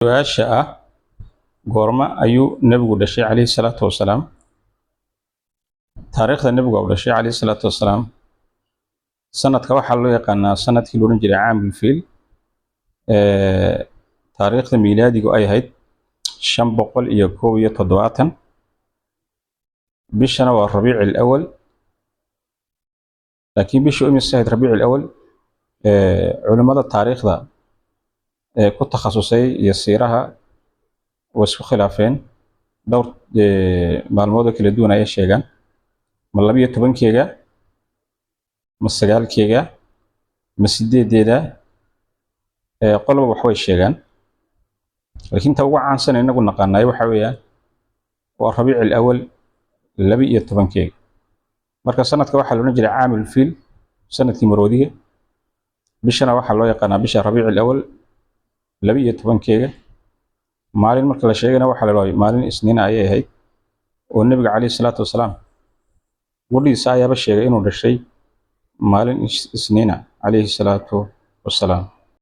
su'aasha ah goorma ayuu nebigu dhashay calayhi salaatu wasalaam. taariikhda nebigu uu dhashay calayhi salaatu wasalaam sanadka waxaa loo yaqaanaa sanadkii la odhan jiray caamul fiil. taariikhda miilaadigu ay ahayd 571 bishana waa rabiici alawal. laakiin bishii imise ahayd rabiici alawal culimmada taariikhda ku takhasusay iyo siiraha way isku khilaafeen dhowr maalmood oo kala duwan ayay sheegaan ma 12keega ma 9keega ma 8deeda qolba wax way sheegaan laakiin ta ugu caansan inagu naqaanay waxa weeyaan waa rabiici alawal 12keega. marka sanadka waxaa la odhan jiray caamul fiil sanadkii maroodiga. bishana waxaa loo yaqaanaa bisha rabiici alawal 12keega. maalin marka la sheegana waxaa la dhahay maalin isniina ayay ahayd oo nebiga calayhi salaatu wasalaam gudhiisa ayaaba sheegay inuu dhashay maalin isniina calayhi salaatu wasalaam.